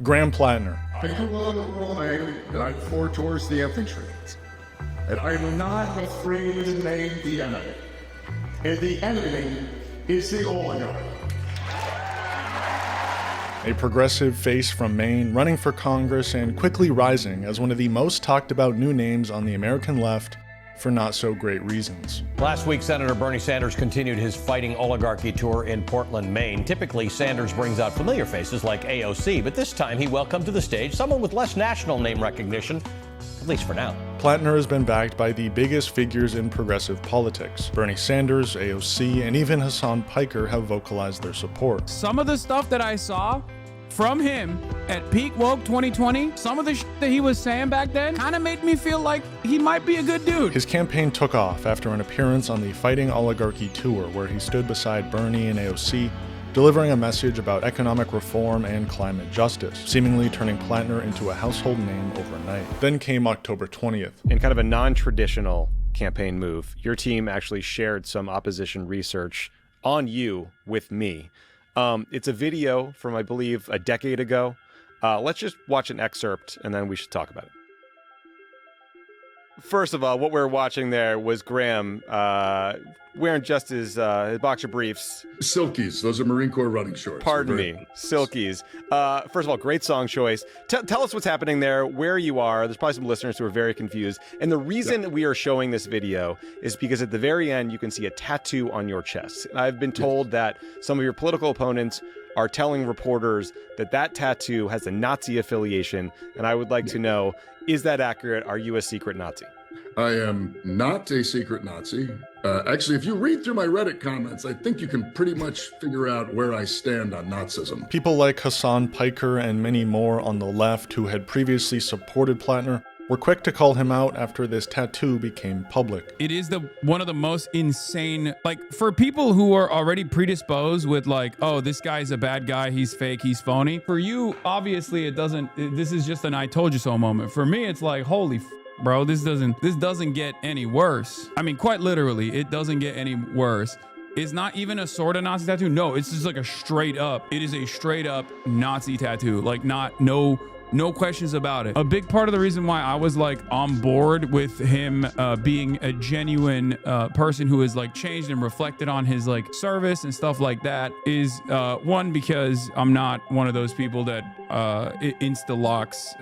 Graham Platner. I come along the line and I pour towards the infantry. And I'm not afraid to name the enemy. And the enemy is the oligarch. A progressive face from Maine, running for Congress and quickly rising as one of the most talked about new names on the American left for not so great reasons. Last week, Senator Bernie Sanders continued his fighting oligarchy tour in Portland, Maine. Typically, Sanders brings out familiar faces like AOC, but this time he welcomed to the stage someone with less national name recognition, at least for now. Platner has been backed by the biggest figures in progressive politics. Bernie Sanders, AOC, and even Hassan Piker have vocalized their support. Some of the stuff that I saw from him at Peak Woke 2020, some of the shit that he was saying back then kind of made me feel like he might be a good dude. His campaign took off after an appearance on the Fighting Oligarchy tour where he stood beside Bernie and AOC, delivering a message about economic reform and climate justice, seemingly turning Platner into a household name overnight. Then came October 20th. In kind of a non-traditional campaign move, your team actually shared some opposition research on you with me. It's a video from, I believe, a decade ago. Let's just watch an excerpt, and then we should talk about it. First of all, what we're watching there was Graham wearing just his boxer briefs. Silkies, those are Marine Corps running shorts. Pardon me, Silkies. First of all, great song choice. Tell us what's happening there, where you are. There's probably some listeners who are very confused. And the reason we are showing this video is because at the very end, you can see a tattoo on your chest. And I've been told that some of your political opponents are telling reporters that that tattoo has a Nazi affiliation. And I would like to know, is that accurate? Are you a secret Nazi? I am not a secret Nazi. Actually, if you read through my Reddit comments, I think you can pretty much figure out where I stand on Nazism. People like Hassan Piker and many more on the left who had previously supported Platner were quick to call him out after this tattoo became public. It is one of the most insane, like, for people who are already predisposed with like, oh, this guy's a bad guy, he's fake, he's phony. For you, obviously this is just an I told you so moment. For me, it's like, holy bro, this doesn't get any worse. I mean, quite literally, it doesn't get any worse. It's not even a sort of Nazi tattoo. No, it's just like it is a straight up Nazi tattoo. Like no questions about it. A big part of the reason why I was like on board with him being a genuine person who is like changed and reflected on his like service and stuff like that is one, because I'm not one of those people that insta-locks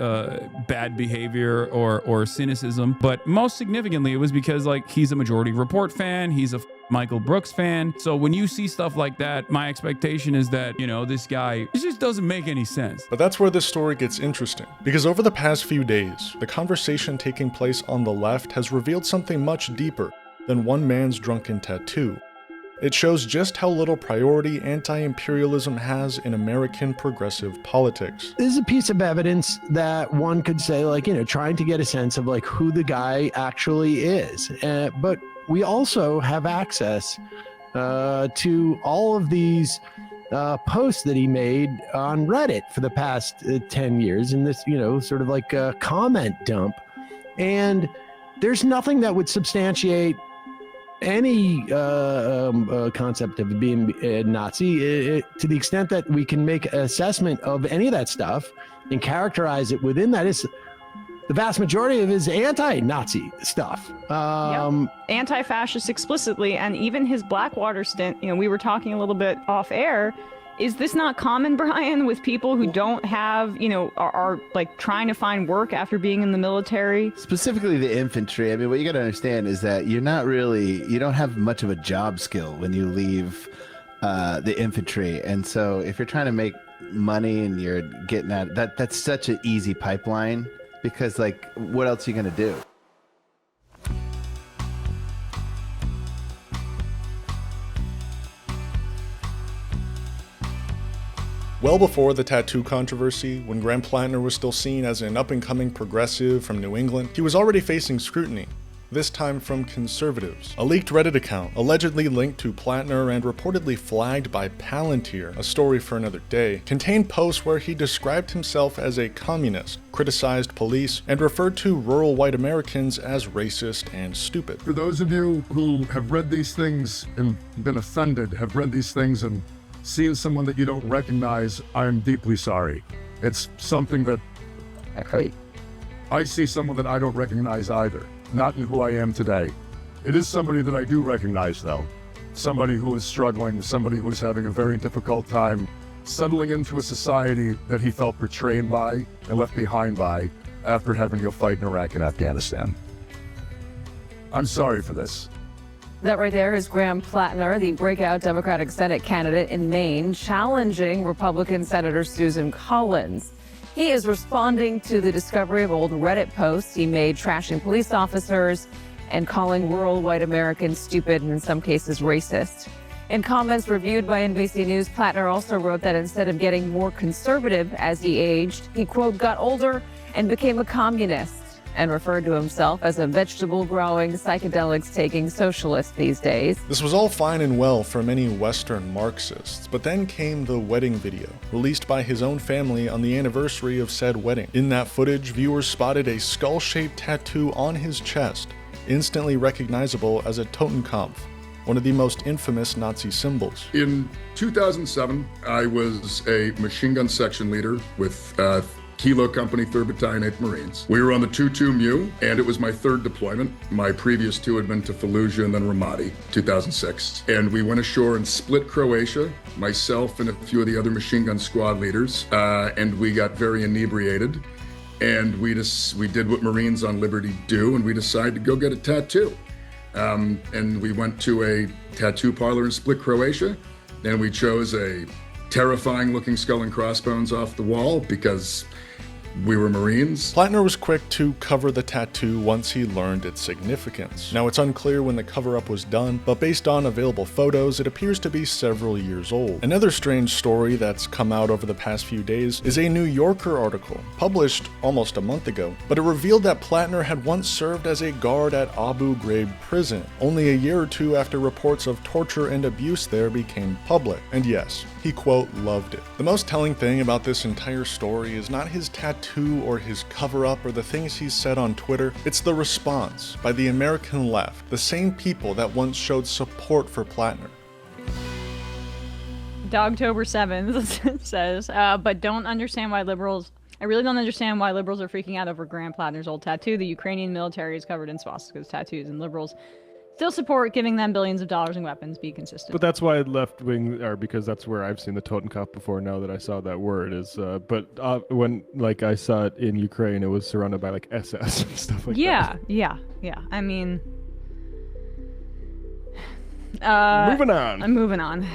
bad behavior or cynicism. But most significantly, it was because like he's a Majority Report fan. He's a Michael Brooks fan. So when you see stuff like that, my expectation is that, you know, this guy, it just doesn't make any sense. But that's where this story gets interesting, because over the past few days, the conversation taking place on the left has revealed something much deeper than one man's drunken tattoo. It shows just how little priority anti-imperialism has in American progressive politics. This is a piece of evidence that one could say, like, you know, trying to get a sense of like who the guy actually is. But we also have access to all of these posts that he made on Reddit for the past 10 years in this, you know, sort of like a comment dump. And there's nothing that would substantiate any concept of being a Nazi to the extent that we can make an assessment of any of that stuff and characterize it within that. Is the vast majority of his anti-Nazi stuff. Anti-fascist explicitly, and even his Blackwater stint, you know, we were talking a little bit off air. Is this not common, Brian, with people who don't have, you know, are like trying to find work after being in the military? Specifically the infantry. I mean, what you got to understand is that you don't have much of a job skill when you leave the infantry. And so if you're trying to make money and you're getting at that's such an easy pipeline. Because, like, what else are you going to do? Well before the tattoo controversy, when Graham Platner was still seen as an up-and-coming progressive from New England, he was already facing scrutiny, this time from conservatives. A leaked Reddit account, allegedly linked to Platner and reportedly flagged by Palantir, a story for another day, contained posts where he described himself as a communist, criticized police, and referred to rural white Americans as racist and stupid. For those of you who have read these things and been offended, have read these things and seen someone that you don't recognize, I am deeply sorry. It's something that I see someone that I don't recognize either, not in who I am today. It is somebody that I do recognize, though. Somebody who is struggling, somebody who is having a very difficult time settling into a society that he felt betrayed by and left behind by after having to go fight in Iraq and Afghanistan. I'm sorry for this. That right there is Graham Platner, the breakout Democratic Senate candidate in Maine, challenging Republican Senator Susan Collins. He is responding to the discovery of old Reddit posts he made trashing police officers and calling rural white Americans stupid and in some cases racist. In comments reviewed by NBC News, Platner also wrote that instead of getting more conservative as he aged, he, quote, got older and became a communist, and referred to himself as a vegetable-growing, psychedelics-taking socialist these days. This was all fine and well for many Western Marxists, but then came the wedding video, released by his own family on the anniversary of said wedding. In that footage, viewers spotted a skull-shaped tattoo on his chest, instantly recognizable as a Totenkopf, one of the most infamous Nazi symbols. In 2007, I was a machine gun section leader with Kilo Company, 3rd Battalion, 8th Marines. We were on the 2-2 Mu, and it was my third deployment. My previous two had been to Fallujah and then Ramadi, 2006. And we went ashore in Split, Croatia, myself and a few of the other machine gun squad leaders, and we got very inebriated. And we did what Marines on liberty do, and we decided to go get a tattoo. And we went to a tattoo parlor in Split, Croatia, and we chose a terrifying looking skull and crossbones off the wall because we were Marines. Platner was quick to cover the tattoo once he learned its significance. Now, it's unclear when the cover-up was done, but based on available photos, it appears to be several years old. Another strange story that's come out over the past few days is a New Yorker article, published almost a month ago, but it revealed that Platner had once served as a guard at Abu Ghraib prison, only a year or two after reports of torture and abuse there became public. And yes, he, quote, loved it. The most telling thing about this entire story is not his tattoo or his cover-up or the things he said on Twitter. It's the response by the American left, the same people that once showed support for Platner. Dogtober 7th says, but don't understand why liberals... I really don't understand why liberals are freaking out over Graham Platner's old tattoo. The Ukrainian military is covered in swastikas tattoos, and liberals still support giving them billions of dollars in weapons. Be consistent. But that's why left wing, or because that's where I've seen the Totenkopf before. Now that I saw that word is, but when like I saw it in Ukraine, it was surrounded by like SS and stuff like that. Yeah. I mean, moving on. I'm moving on.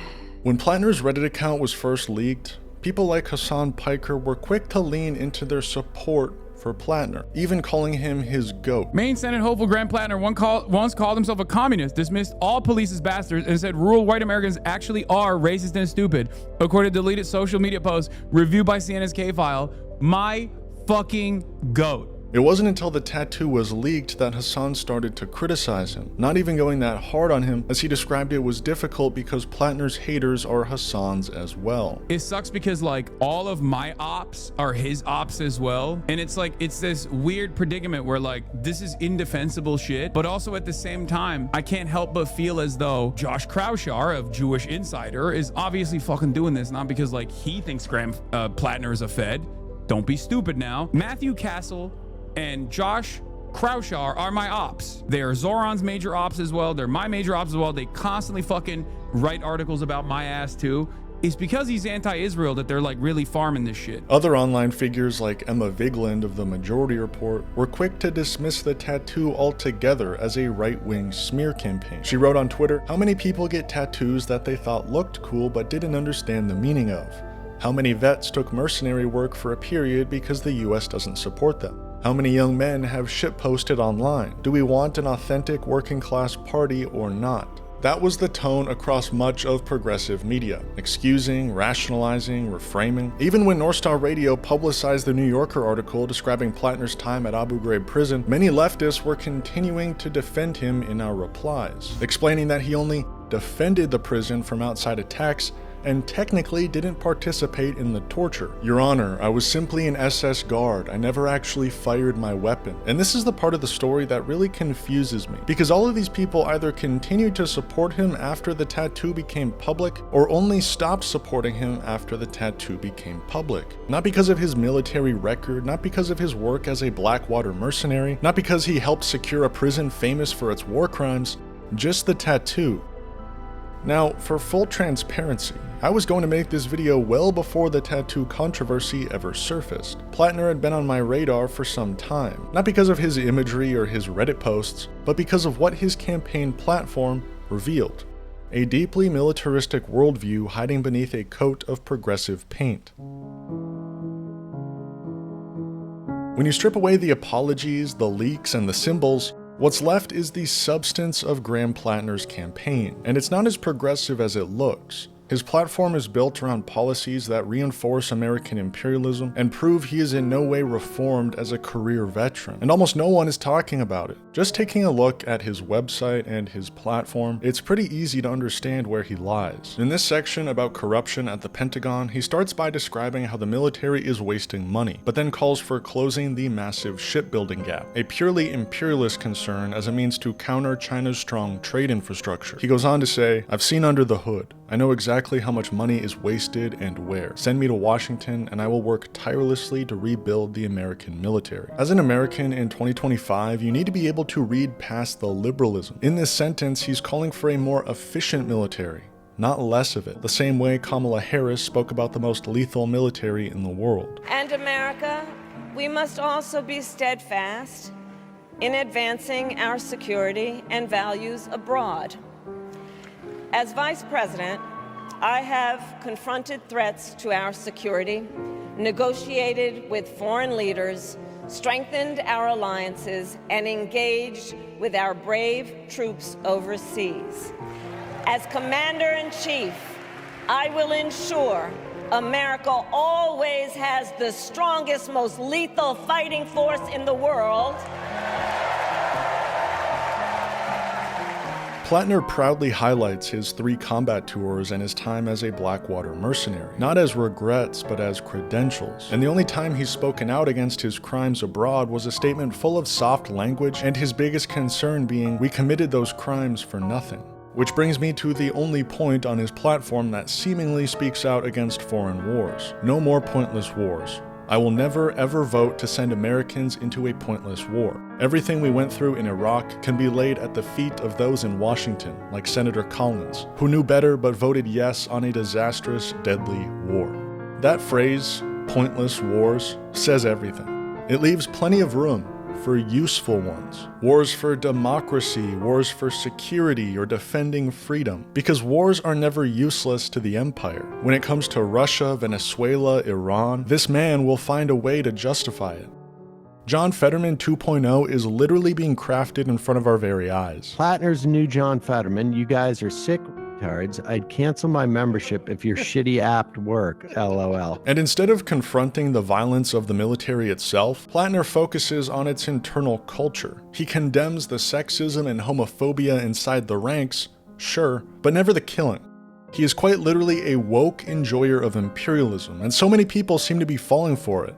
When Platner's Reddit account was first leaked, people like Hassan Piker were quick to lean into their support for Platner, even calling him his GOAT. Maine Senate hopeful Graham Platner once called himself a communist, dismissed all police as bastards, and said rural white Americans actually are racist and stupid, according to deleted social media posts reviewed by CNN's K-File. My fucking GOAT. It wasn't until the tattoo was leaked that Hassan started to criticize him, not even going that hard on him, as he described it was difficult because Platner's haters are Hassan's as well. It sucks because like all of my ops are his ops as well, and it's like it's this weird predicament where like this is indefensible shit, but also at the same time I can't help but feel as though Josh Kraushaar of Jewish Insider is obviously fucking doing this not because like he thinks Graham Platner is a Fed. Don't be stupid now. Matthew Castle and Josh Kraushaar are my ops. They are Zoran's major ops as well. They're my major ops as well. They constantly fucking write articles about my ass too. It's because he's anti-Israel that they're like really farming this shit. Other online figures like Emma Vigeland of the Majority Report were quick to dismiss the tattoo altogether as a right-wing smear campaign. She wrote on Twitter, how many people get tattoos that they thought looked cool but didn't understand the meaning of? How many vets took mercenary work for a period because the US doesn't support them? How many young men have shitposted online? Do we want an authentic working class party or not? That was the tone across much of progressive media, excusing, rationalizing, reframing. Even when North Star Radio publicized the New Yorker article describing Platner's time at Abu Ghraib prison, many leftists were continuing to defend him in our replies, explaining that he only defended the prison from outside attacks and technically didn't participate in the torture. Your Honor, I was simply an SS guard. I never actually fired my weapon. And this is the part of the story that really confuses me, because all of these people either continued to support him after the tattoo became public, or only stopped supporting him after the tattoo became public. Not because of his military record, not because of his work as a Blackwater mercenary, not because he helped secure a prison famous for its war crimes, just the tattoo. Now, for full transparency, I was going to make this video well before the tattoo controversy ever surfaced. Platner had been on my radar for some time, not because of his imagery or his Reddit posts, but because of what his campaign platform revealed. A deeply militaristic worldview hiding beneath a coat of progressive paint. When you strip away the apologies, the leaks, and the symbols, what's left is the substance of Graham Platner's campaign, and it's not as progressive as it looks. His platform is built around policies that reinforce American imperialism and prove he is in no way reformed as a career veteran, and almost no one is talking about it. Just taking a look at his website and his platform, it's pretty easy to understand where he lies. In this section about corruption at the Pentagon, he starts by describing how the military is wasting money, but then calls for closing the massive shipbuilding gap, a purely imperialist concern as a means to counter China's strong trade infrastructure. He goes on to say, "I've seen under the hood. I know exactly how much money is wasted and where. Send me to Washington and I will work tirelessly to rebuild the American military." As an American in 2025, you need to be able to read past the liberalism. In this sentence, he's calling for a more efficient military, not less of it, the same way Kamala Harris spoke about the most lethal military in the world. And America, we must also be steadfast in advancing our security and values abroad. As Vice President, I have confronted threats to our security, negotiated with foreign leaders, strengthened our alliances, and engaged with our brave troops overseas. As Commander-in-Chief, I will ensure America always has the strongest, most lethal fighting force in the world. Platner proudly highlights his 3 combat tours and his time as a Blackwater mercenary, not as regrets, but as credentials. And the only time he's spoken out against his crimes abroad was a statement full of soft language, and his biggest concern being, we committed those crimes for nothing. Which brings me to the only point on his platform that seemingly speaks out against foreign wars. No more pointless wars. I will never ever vote to send Americans into a pointless war. Everything we went through in Iraq can be laid at the feet of those in Washington, like Senator Collins, who knew better but voted yes on a disastrous, deadly war. That phrase, pointless wars, says everything. It leaves plenty of room for useful ones. Wars for democracy, wars for security, or defending freedom. Because wars are never useless to the empire. When it comes to Russia, Venezuela, Iran, this man will find a way to justify it. John Fetterman 2.0 is literally being crafted in front of our very eyes. Platner's new John Fetterman. You guys are sick retards. I'd cancel my membership if your shitty app work. LOL. And instead of confronting the violence of the military itself, Platner focuses on its internal culture. He condemns the sexism and homophobia inside the ranks, sure, but never the killing. He is quite literally a woke enjoyer of imperialism, and so many people seem to be falling for it.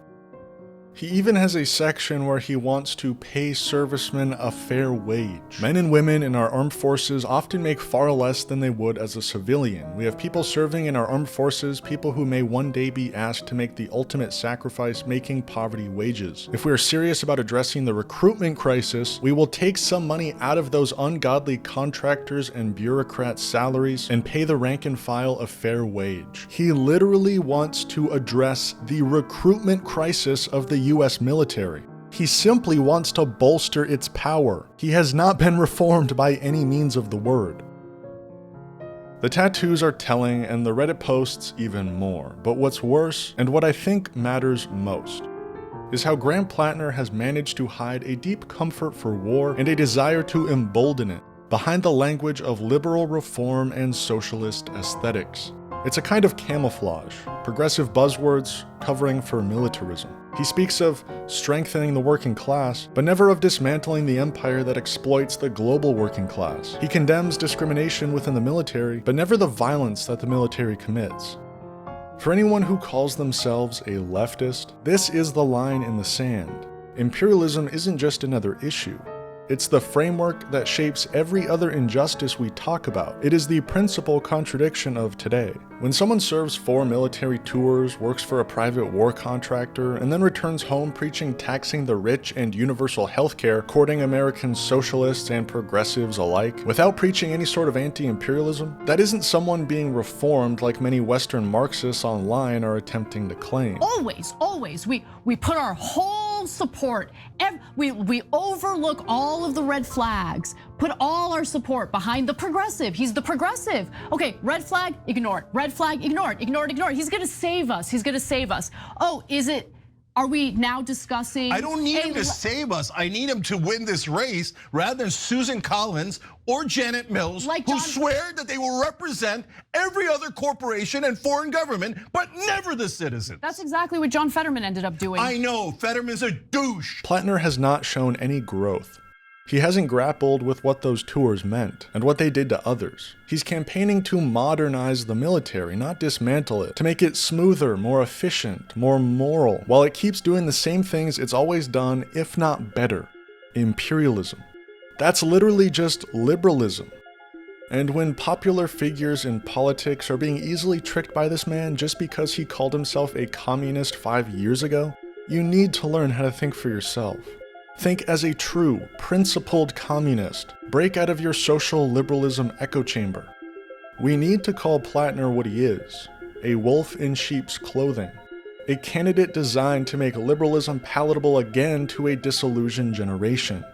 He even has a section where he wants to pay servicemen a fair wage. Men and women in our armed forces often make far less than they would as a civilian. We have people serving in our armed forces, people who may one day be asked to make the ultimate sacrifice, making poverty wages. If we are serious about addressing the recruitment crisis, we will take some money out of those ungodly contractors and bureaucrats' salaries and pay the rank and file a fair wage. He literally wants to address the recruitment crisis of the US military. He simply wants to bolster its power. He has not been reformed by any means of the word. The tattoos are telling, and the Reddit posts even more. But what's worse, and what I think matters most, is how Graham Platner has managed to hide a deep comfort for war and a desire to embolden it behind the language of liberal reform and socialist aesthetics. It's a kind of camouflage, progressive buzzwords covering for militarism. He speaks of strengthening the working class, but never of dismantling the empire that exploits the global working class. He condemns discrimination within the military, but never the violence that the military commits. For anyone who calls themselves a leftist, this is the line in the sand. Imperialism isn't just another issue. It's the framework that shapes every other injustice we talk about. It is the principal contradiction of today. When someone serves 4 military tours, works for a private war contractor, and then returns home preaching taxing the rich and universal healthcare, courting American socialists and progressives alike, without preaching any sort of anti-imperialism, that isn't someone being reformed like many Western Marxists online are attempting to claim. Always, we put our whole support, we overlook all of the red flags, put all our support behind the progressive. He's the progressive. Okay, red flag, ignore it. Red flag, ignore it, ignore it, ignore it. He's gonna save us, he's gonna save us. Oh, are we now discussing? I don't need him to save us. I need him to win this race rather than Susan Collins or Janet Mills, who swear that they will represent every other corporation and foreign government, but never the citizens. That's exactly what John Fetterman ended up doing. I know, Fetterman's a douche. Platner has not shown any growth. He hasn't grappled with what those tours meant and what they did to others. He's campaigning to modernize the military, not dismantle it, to make it smoother, more efficient, more moral, while it keeps doing the same things it's always done, if not better. Imperialism. That's literally just liberalism. And when popular figures in politics are being easily tricked by this man just because he called himself a communist 5 years ago, you need to learn how to think for yourself. Think as a true, principled communist. Break out of your social liberalism echo chamber. We need to call Platner what he is, a wolf in sheep's clothing. A candidate designed to make liberalism palatable again to a disillusioned generation.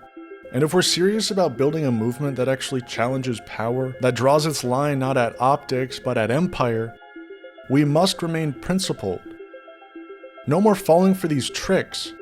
And if we're serious about building a movement that actually challenges power, that draws its line not at optics but at empire, we must remain principled. No more falling for these tricks.